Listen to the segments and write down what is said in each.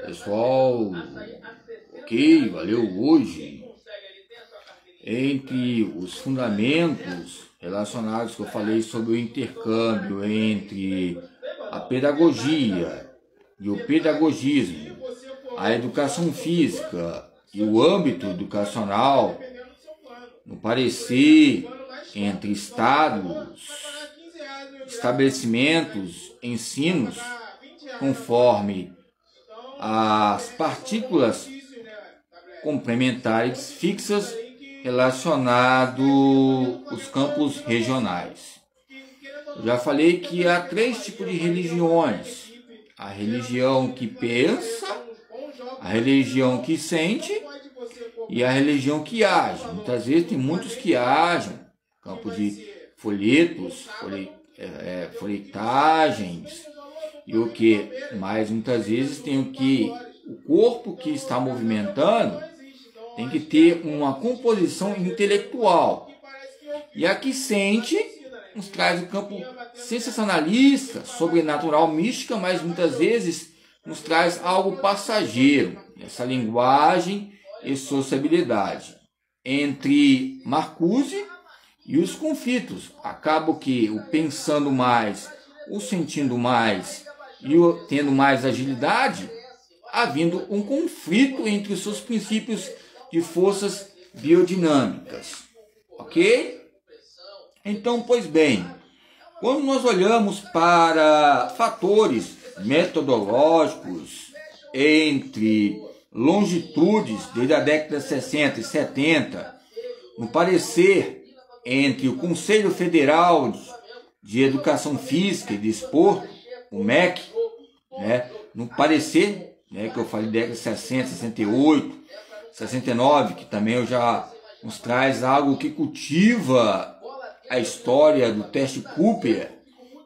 Pessoal, ok, valeu. Hoje, entre os fundamentos relacionados que eu falei sobre o intercâmbio entre a pedagogia e o pedagogismo, a educação física e o âmbito educacional, no parecer entre estados, estabelecimentos, ensinos, conforme as partículas complementares fixas relacionado aos campos regionais. Eu já falei que há 3 tipos de religiões: a religião que pensa, a religião que sente e a religião que age. Muitas vezes tem muitos que agem, campo de folhetos, folhetagens e o que? Mas muitas vezes tem o corpo que está movimentando tem que ter uma composição intelectual. E a que sente nos traz o campo sensacionalista, sobrenatural, mística, mas muitas vezes nos traz algo passageiro, essa linguagem e sociabilidade. Entre Marcuse e os conflitos, acaba que o pensando mais, o sentindo mais e o tendo mais agilidade, havendo um conflito entre os seus princípios de forças biodinâmicas. Ok? Então, pois bem, quando nós olhamos para fatores metodológicos entre longitudes desde a década de 60 e 70, no parecer entre o Conselho Federal de Educação Física e Desporto, o MEC, no parecer, que eu falei década de 60, 68, 69, que também eu já nos traz algo que cultiva a história do teste Cooper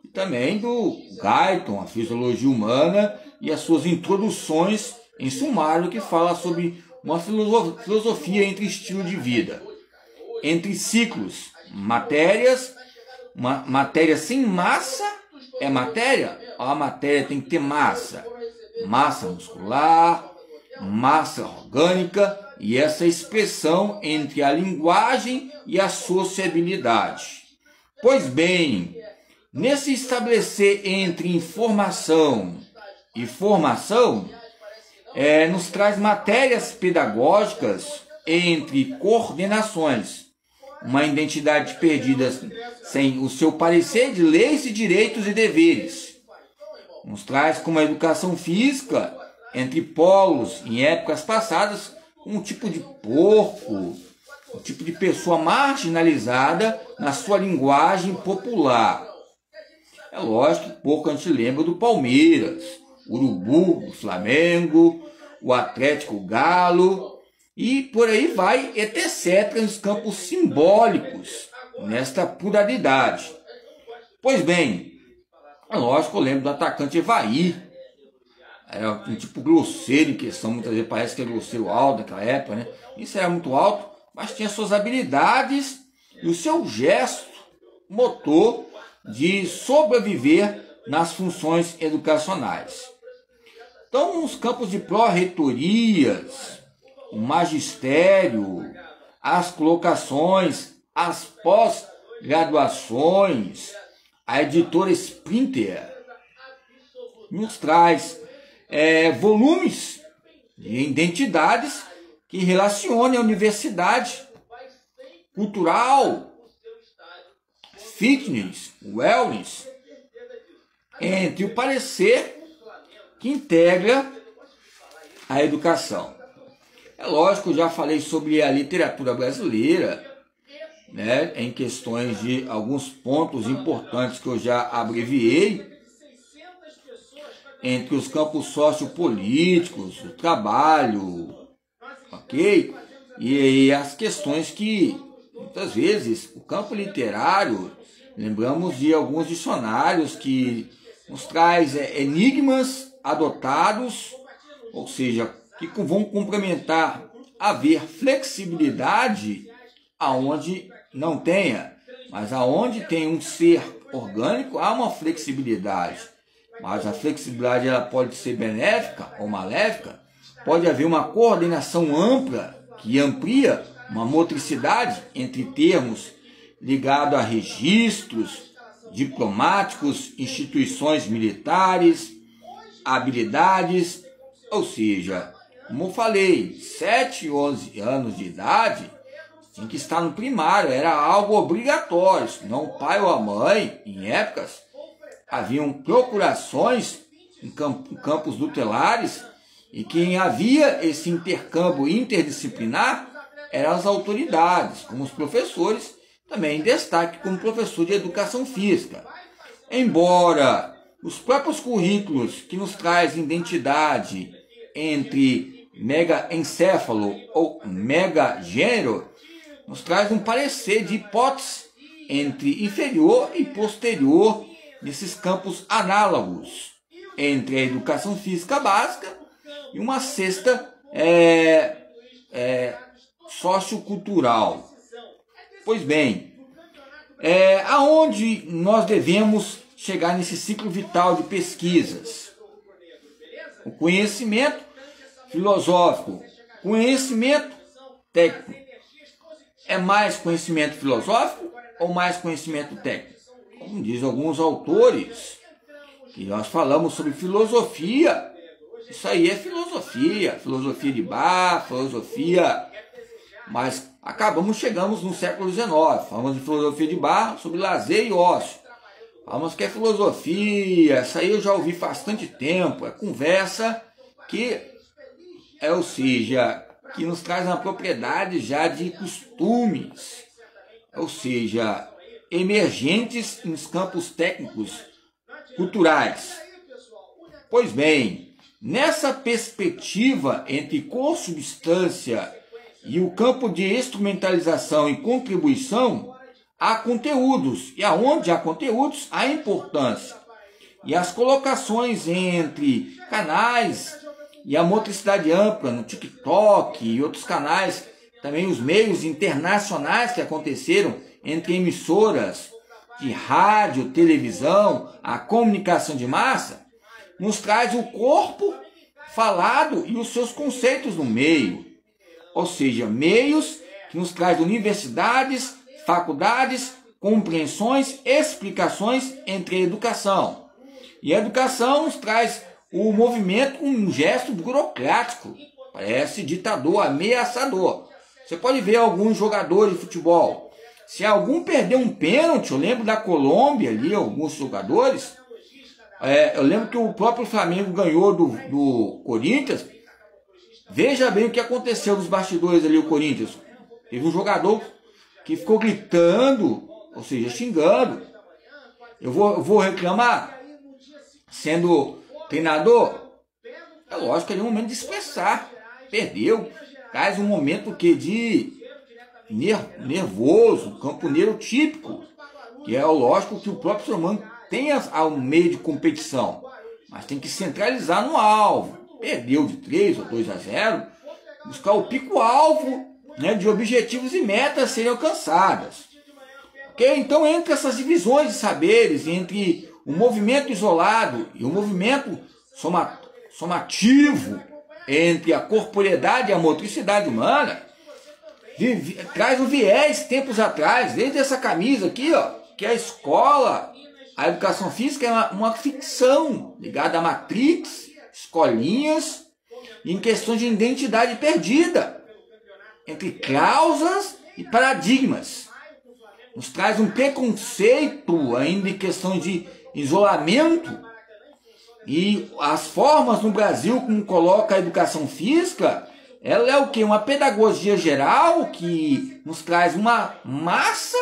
e também do Guyton, a fisiologia humana e as suas introduções em sumário que fala sobre uma filosofia entre estilo de vida, entre ciclos, matérias, matéria sem massa é matéria, a matéria tem que ter massa muscular, massa orgânica e essa expressão entre a linguagem e a sociabilidade. Pois bem, nesse estabelecer entre informação e formação, nos traz matérias pedagógicas entre coordenações, uma identidade perdida sem o seu parecer de leis e direitos e deveres. Nos traz como a educação física entre polos em épocas passadas, um tipo de porco, um tipo de pessoa marginalizada na sua linguagem popular. É lógico que pouco a gente lembra do Palmeiras, Urubu, do Flamengo, o Atlético, o Galo, e por aí vai, etc., nos campos simbólicos, nesta pluralidade. Pois bem, é lógico que eu lembro do atacante Evaí, era um tipo grosseiro em questão, muitas vezes parece que é grosseiro alto naquela época, né? Isso era muito alto, mas tinha suas habilidades e o seu gesto motor de sobreviver nas funções educacionais. Então, nos campos de pró-reitorias, o magistério, as colocações, as pós-graduações, a editora Sprinter nos traz volumes de identidades que relacionem a universidade, cultural, fitness, wellness, entre o parecer que integra a educação. É lógico, eu já falei sobre a literatura brasileira, em questões de alguns pontos importantes que eu já abreviei, entre os campos sociopolíticos, o trabalho, ok? E as questões que, muitas vezes, o campo literário, lembramos de alguns dicionários que nos traz enigmas adotados, ou seja, que vão complementar haver flexibilidade aonde não tenha, mas aonde tem um ser orgânico há uma flexibilidade. mas a flexibilidade ela pode ser benéfica ou maléfica. Pode haver uma coordenação ampla que amplia uma motricidade entre termos ligados a registros diplomáticos, instituições militares, habilidades, ou seja, como eu falei, 7, 11 anos de idade, tinha que estar no primário, era algo obrigatório, senão o pai ou a mãe, em épocas, haviam procurações em campos tutelares, e quem havia esse intercâmbio interdisciplinar eram as autoridades, como os professores, também em destaque como professor de educação física. Embora os próprios currículos que nos traz identidade entre megaencéfalo ou megagênero, nos traz um parecer de hipótese entre inferior e posterior nesses campos análogos entre a educação física básica e uma cesta sociocultural. Pois bem, aonde nós devemos chegar nesse ciclo vital de pesquisas? O conhecimento filosófico, conhecimento técnico. É mais conhecimento filosófico ou mais conhecimento técnico? Como dizem alguns autores, que nós falamos sobre filosofia, isso aí é filosofia, filosofia de bar, filosofia, mas chegamos no século XIX, falamos de filosofia de bar, sobre lazer e ócio. Falamos que é filosofia, isso aí eu já ouvi faz bastante tempo, é conversa que, ou seja, que nos traz uma propriedade já de costumes, ou seja, emergentes nos campos técnicos culturais. Pois bem, nessa perspectiva entre consubstância e o campo de instrumentalização e contribuição, há conteúdos, e aonde há conteúdos, há importância. E as colocações entre canais e a motricidade ampla no TikTok e outros canais, também os meios internacionais que aconteceram entre emissoras de rádio, televisão, a comunicação de massa, nos traz o corpo falado e os seus conceitos no meio. Ou seja, meios que nos traz universidades, faculdades, compreensões, explicações entre a educação. E a educação nos traz o movimento com um gesto burocrático, parece ditador, ameaçador. Você pode ver alguns jogadores de futebol. Se algum perder um pênalti, eu lembro da Colômbia ali, alguns jogadores, eu lembro que o próprio Flamengo ganhou do Corinthians. Veja bem o que aconteceu nos bastidores ali, o Corinthians. Teve um jogador que ficou gritando, ou seja, xingando. Eu vou reclamar, sendo treinador? É lógico que é um momento de expressar. Perdeu. Traz um momento de nervoso, campo neurotípico, que é lógico que o próprio ser humano tem um meio de competição, mas tem que centralizar no alvo. Perdeu de 3 ou 2-0, buscar o pico-alvo, né, de objetivos e metas serem alcançadas. Okay? Então, entre essas divisões de saberes, entre o movimento isolado e o movimento somativo, entre a corporeidade e a motricidade humana, traz um viés tempos atrás, desde essa camisa aqui, ó, que a escola, a educação física é uma ficção ligada à Matrix, escolinhas, em questões de identidade perdida, entre causas e paradigmas. Nos traz um preconceito ainda em questão de isolamento. E as formas no Brasil como coloca a educação física, ela é o quê? Uma pedagogia geral que nos traz uma massa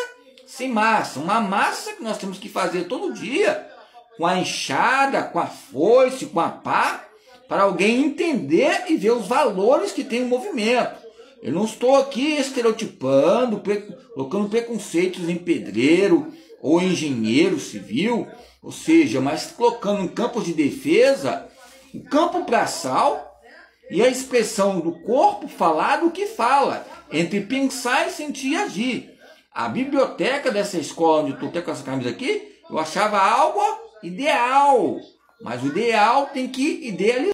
sem massa. Uma massa que nós temos que fazer todo dia, com a enxada, com a foice, com a pá, para alguém entender e ver os valores que tem o movimento. Eu não estou aqui estereotipando, colocando preconceitos em pedreiro ou engenheiro civil, ou seja, mas colocando em campos de defesa o campo braçal e a expressão do corpo falado que fala, entre pensar e sentir e agir. A biblioteca dessa escola onde eu estou até com essa camisa aqui, eu achava algo ideal. Mas o ideal tem que idealizar.